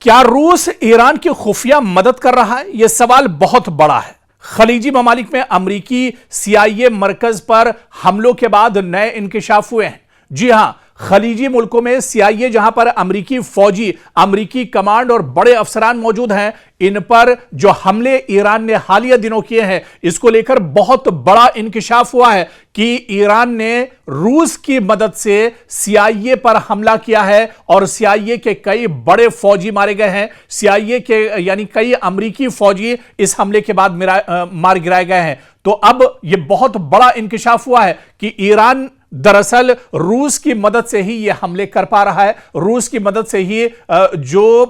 کیا روس ایران کی خفیہ مدد کر رہا ہے؟ یہ سوال بہت بڑا ہے۔ خلیجی ممالک میں امریکی CIA مرکز پر حملوں کے بعد نئے انکشاف ہوئے ہیں۔ جی ہاں، خلیجی ملکوں میں CIA جہاں پر امریکی فوجی، امریکی کمانڈ اور بڑے افسران موجود ہیں، ان پر جو حملے ایران نے حالیہ دنوں کیے ہیں، اس کو لے کر بہت بڑا انکشاف ہوا ہے کہ ایران نے روس کی مدد سے CIA پر حملہ کیا ہے اور CIA کے کئی بڑے فوجی مارے گئے ہیں۔ CIA کے یعنی کئی امریکی فوجی اس حملے کے بعد مار گرائے گئے ہیں۔ تو اب یہ بہت بڑا انکشاف ہوا ہے کہ ایران دراصل روس کی مدد سے ہی یہ حملے کر پا رہا ہے، روس کی مدد سے ہی جو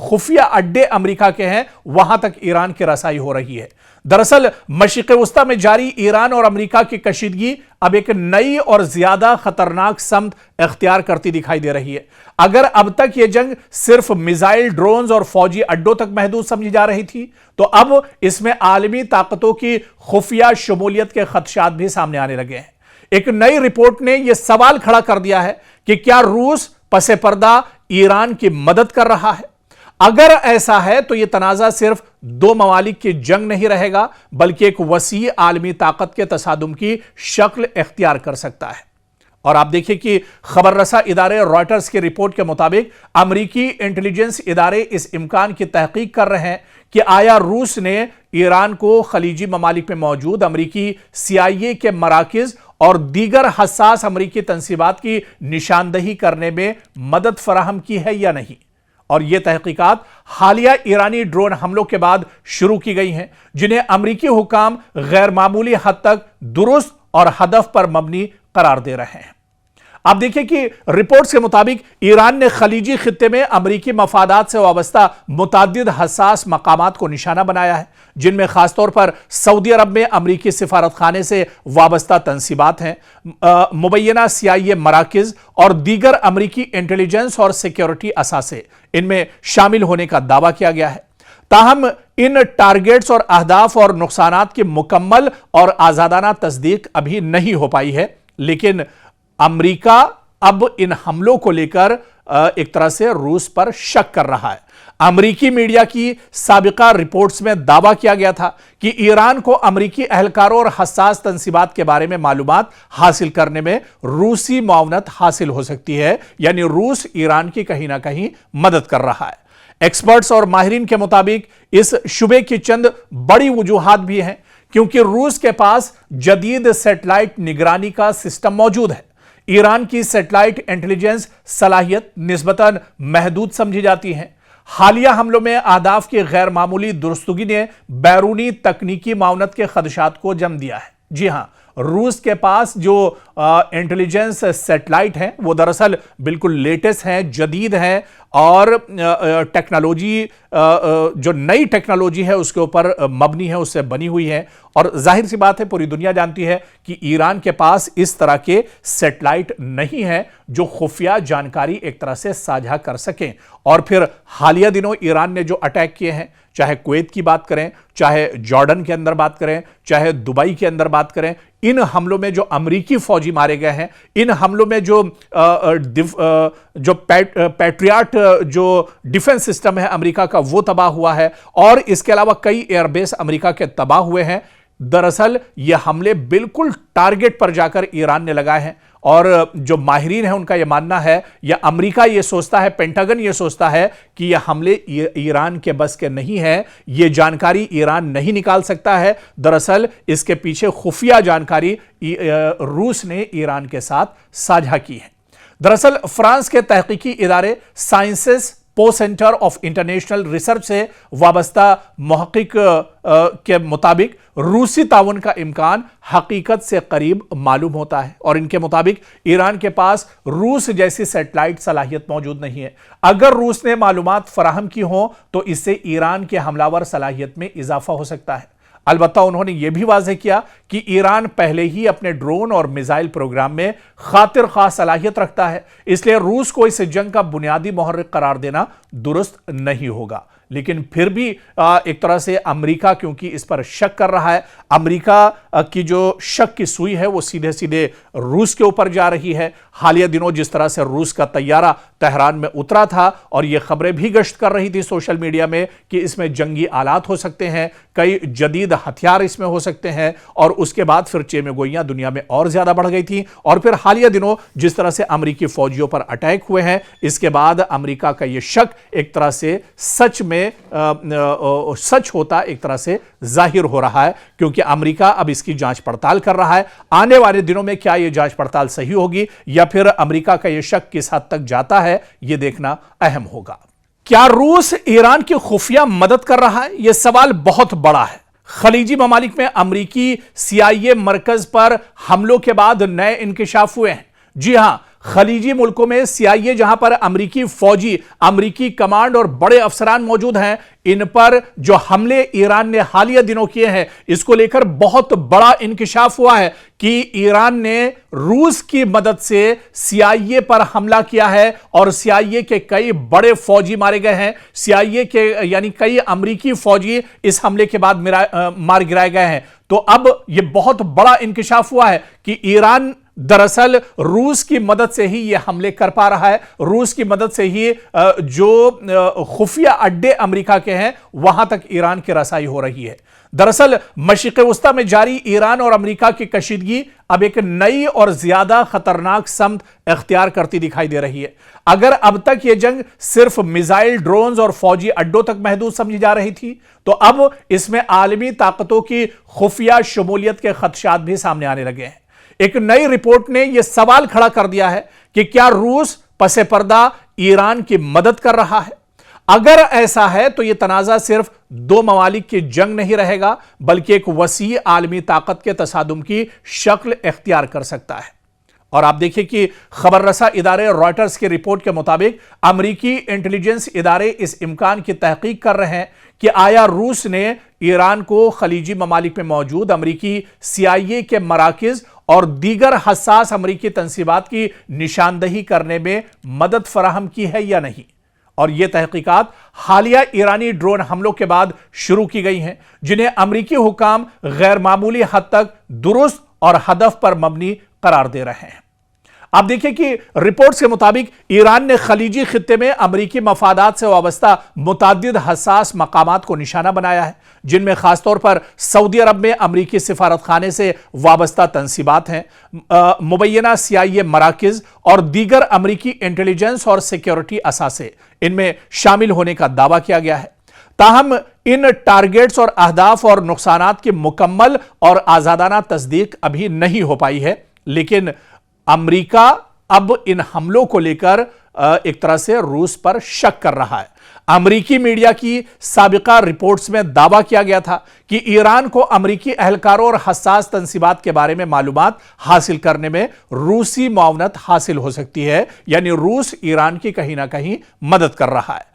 خفیہ اڈے امریکہ کے ہیں وہاں تک ایران کی رسائی ہو رہی ہے۔ دراصل مشرق وسطی میں جاری ایران اور امریکہ کی کشیدگی اب ایک نئی اور زیادہ خطرناک سمت اختیار کرتی دکھائی دے رہی ہے۔ اگر اب تک یہ جنگ صرف میزائل، ڈرونز اور فوجی اڈوں تک محدود سمجھی جا رہی تھی، تو اب اس میں عالمی طاقتوں کی خفیہ شمولیت کے خدشات بھی سامنے آنے لگے ہیں۔ ایک نئی رپورٹ نے یہ سوال کھڑا کر دیا ہے کہ کیا روس پس پردہ ایران کی مدد کر رہا ہے؟ اگر ایسا ہے تو یہ تنازع صرف دو ممالک کی جنگ نہیں رہے گا، بلکہ ایک وسیع عالمی طاقت کے تصادم کی شکل اختیار کر سکتا ہے۔ اور آپ دیکھیں کہ خبر رساں ادارے رائٹرز کی رپورٹ کے مطابق امریکی انٹیلیجنس ادارے اس امکان کی تحقیق کر رہے ہیں کہ آیا روس نے ایران کو خلیجی ممالک میں موجود امریکی CIA کے مراکز اور دیگر حساس امریکی تنصیبات کی نشاندہی کرنے میں مدد فراہم کی ہے یا نہیں۔ اور یہ تحقیقات حالیہ ایرانی ڈرون حملوں کے بعد شروع کی گئی ہیں، جنہیں امریکی حکام غیر معمولی حد تک درست اور ہدف پر مبنی قرار دے رہے ہیں۔ آپ دیکھیں کہ رپورٹس کے مطابق ایران نے خلیجی خطے میں امریکی مفادات سے وابستہ متعدد حساس مقامات کو نشانہ بنایا ہے، جن میں خاص طور پر سعودی عرب میں امریکی سفارت خانے سے وابستہ تنصیبات ہیں، مبینہ CIA مراکز اور دیگر امریکی انٹیلیجنس اور سیکیورٹی اثاثے ان میں شامل ہونے کا دعویٰ کیا گیا ہے۔ تاہم ان ٹارگیٹس اور اہداف اور نقصانات کی مکمل اور آزادانہ تصدیق ابھی نہیں ہو پائی ہے، لیکن امریکہ اب ان حملوں کو لے کر ایک طرح سے روس پر شک کر رہا ہے۔ امریکی میڈیا کی سابقہ رپورٹس میں دعویٰ کیا گیا تھا کہ ایران کو امریکی اہلکاروں اور حساس تنصیبات کے بارے میں معلومات حاصل کرنے میں روسی معاونت حاصل ہو سکتی ہے، یعنی روس ایران کی کہیں نہ کہیں مدد کر رہا ہے۔ ایکسپرٹس اور ماہرین کے مطابق اس شبے کی چند بڑی وجوہات بھی ہیں، کیونکہ روس کے پاس جدید سیٹلائٹ نگرانی کا سسٹم موجود ہے۔ ایران کی سیٹلائٹ انٹیلیجنس صلاحیت نسبتاً محدود سمجھی جاتی ہے۔ حالیہ حملوں میں اہداف کی غیر معمولی درستگی نے بیرونی تکنیکی معاونت کے خدشات کو جنم دیا ہے۔ جی ہاں، روس کے پاس جو انٹیلیجنس سیٹلائٹ ہیں وہ دراصل بالکل لیٹسٹ ہیں، جدید ہیں، اور ٹیکنالوجی جو نئی ٹیکنالوجی ہے اس کے اوپر مبنی ہے، اس سے بنی ہوئی ہے۔ اور ظاہر سی بات ہے، پوری دنیا جانتی ہے کہ ایران کے پاس اس طرح کے سیٹلائٹ نہیں ہیں جو خفیہ جانکاری ایک طرح سے ساجھا کر سکیں۔ اور پھر حالیہ دنوں ایران نے جو اٹیک کیے ہیں، چاہے کویت کی بات کریں، چاہے جارڈن کے اندر بات کریں، چاہے دبئی کے اندر بات کریں، ان حملوں میں جو امریکی فوجی مارے گئے ہیں، ان حملوں میں جو پیٹریاٹ جو ڈیفنس سسٹم ہے امریکہ کا وہ تباہ ہوا ہے، اور اس کے علاوہ کئی ایئر بیس امریکہ کے تباہ ہوئے ہیں۔ دراصل یہ حملے بالکل ٹارگٹ پر جا کر ایران نے لگائے ہیں، اور جو ماہرین ہیں ان کا یہ ماننا ہے، یا امریکہ یہ سوچتا ہے، پینٹاگن یہ سوچتا ہے کہ یہ حملے ایران کے بس کے نہیں ہیں، یہ جانکاری ایران نہیں نکال سکتا ہے۔ دراصل اس کے پیچھے خفیہ جانکاری روس نے ایران کے ساتھ ساجھا کی ہے۔ دراصل فرانس کے تحقیقی ادارے سائنسز پو سینٹر آف انٹرنیشنل ریسرچ سے وابستہ محقق کے مطابق روسی تعاون کا امکان حقیقت سے قریب معلوم ہوتا ہے، اور ان کے مطابق ایران کے پاس روس جیسی سیٹلائٹ صلاحیت موجود نہیں ہے۔ اگر روس نے معلومات فراہم کی ہوں تو اس سے ایران کے حملہ ور صلاحیت میں اضافہ ہو سکتا ہے۔ البتہ انہوں نے یہ بھی واضح کیا کہ ایران پہلے ہی اپنے ڈرون اور میزائل پروگرام میں خاطر خواہ صلاحیت رکھتا ہے، اس لیے روس کو اس جنگ کا بنیادی محرک قرار دینا درست نہیں ہوگا۔ لیکن پھر بھی ایک طرح سے امریکہ کیونکہ اس پر شک کر رہا ہے، امریکہ کی جو شک کی سوئی ہے وہ سیدھے سیدھے روس کے اوپر جا رہی ہے۔ حالیہ دنوں جس طرح سے روس کا طیارہ تہران میں اترا تھا اور یہ خبریں بھی گشت کر رہی تھی سوشل میڈیا میں کہ اس میں جنگی آلات ہو سکتے ہیں، کئی جدید ہتھیار اس میں ہو سکتے ہیں، اور اس کے بعد پھر چیمے گوئیاں دنیا میں اور زیادہ بڑھ گئی تھیں، اور پھر حالیہ دنوں جس طرح سے امریکی فوجیوں پر اٹیک ہوئے ہیں، اس کے بعد امریکہ کا یہ شک ایک طرح سے سچ ہوتا ایک طرح سے ظاہر ہو رہا ہے، کیونکہ امریکہ اب اس کی جانچ پڑتال کر رہا ہے۔ آنے والے دنوں میں کیا یہ جانچ پڑتال صحیح ہوگی یا پھر امریکہ کا یہ شک کس حد تک جاتا ہے، یہ دیکھنا اہم ہوگا۔ کیا روس ایران کی خفیہ مدد کر رہا ہے؟ یہ سوال بہت بڑا ہے۔ خلیجی ممالک میں امریکی CIA مرکز پر حملوں کے بعد نئے انکشاف ہوئے ہیں۔ جی ہاں، خلیجی ملکوں میں CIA جہاں پر امریکی فوجی، امریکی کمانڈ اور بڑے افسران موجود ہیں، ان پر جو حملے ایران نے حالیہ دنوں کیے ہیں، اس کو لے کر بہت بڑا انکشاف ہوا ہے کہ ایران نے روس کی مدد سے CIA پر حملہ کیا ہے اور CIA کے کئی بڑے فوجی مارے گئے ہیں۔ CIA کے یعنی کئی امریکی فوجی اس حملے کے بعد مار گرائے گئے ہیں۔ تو اب یہ بہت بڑا انکشاف ہوا ہے کہ ایران دراصل روس کی مدد سے ہی یہ حملے کر پا رہا ہے، روس کی مدد سے ہی جو خفیہ اڈے امریکہ کے ہیں وہاں تک ایران کی رسائی ہو رہی ہے۔ دراصل مشرق وسطی میں جاری ایران اور امریکہ کی کشیدگی اب ایک نئی اور زیادہ خطرناک سمت اختیار کرتی دکھائی دے رہی ہے۔ اگر اب تک یہ جنگ صرف میزائل، ڈرونز اور فوجی اڈوں تک محدود سمجھی جا رہی تھی، تو اب اس میں عالمی طاقتوں کی خفیہ شمولیت کے خدشات بھی سامنے آنے لگے ہیں۔ ایک نئی رپورٹ نے یہ سوال کھڑا کر دیا ہے کہ کیا روس پس پردہ ایران کی مدد کر رہا ہے؟ اگر ایسا ہے تو یہ تنازع صرف دو ممالک کی جنگ نہیں رہے گا، بلکہ ایک وسیع عالمی طاقت کے تصادم کی شکل اختیار کر سکتا ہے۔ اور آپ دیکھیں کہ خبر رساں ادارے رائٹرز کی رپورٹ کے مطابق امریکی انٹیلیجنس ادارے اس امکان کی تحقیق کر رہے ہیں کہ آیا روس نے ایران کو خلیجی ممالک میں موجود امریکی CIA کے مراکز اور دیگر حساس امریکی تنصیبات کی نشاندہی کرنے میں مدد فراہم کی ہے یا نہیں۔ اور یہ تحقیقات حالیہ ایرانی ڈرون حملوں کے بعد شروع کی گئی ہیں، جنہیں امریکی حکام غیر معمولی حد تک درست اور ہدف پر مبنی قرار دے رہے ہیں۔ آپ دیکھیں کہ رپورٹس کے مطابق ایران نے خلیجی خطے میں امریکی مفادات سے وابستہ متعدد حساس مقامات کو نشانہ بنایا ہے، جن میں خاص طور پر سعودی عرب میں امریکی سفارت خانے سے وابستہ تنصیبات ہیں، مبینہ CIA مراکز اور دیگر امریکی انٹیلیجنس اور سیکیورٹی اثاثے ان میں شامل ہونے کا دعویٰ کیا گیا ہے۔ تاہم ان ٹارگیٹس اور اہداف اور نقصانات کی مکمل اور آزادانہ تصدیق ابھی نہیں ہو پائی ہے، لیکن امریکہ اب ان حملوں کو لے کر ایک طرح سے روس پر شک کر رہا ہے۔ امریکی میڈیا کی سابقہ رپورٹس میں دعویٰ کیا گیا تھا کہ ایران کو امریکی اہلکاروں اور حساس تنصیبات کے بارے میں معلومات حاصل کرنے میں روسی معاونت حاصل ہو سکتی ہے، یعنی روس ایران کی کہیں نہ کہیں مدد کر رہا ہے۔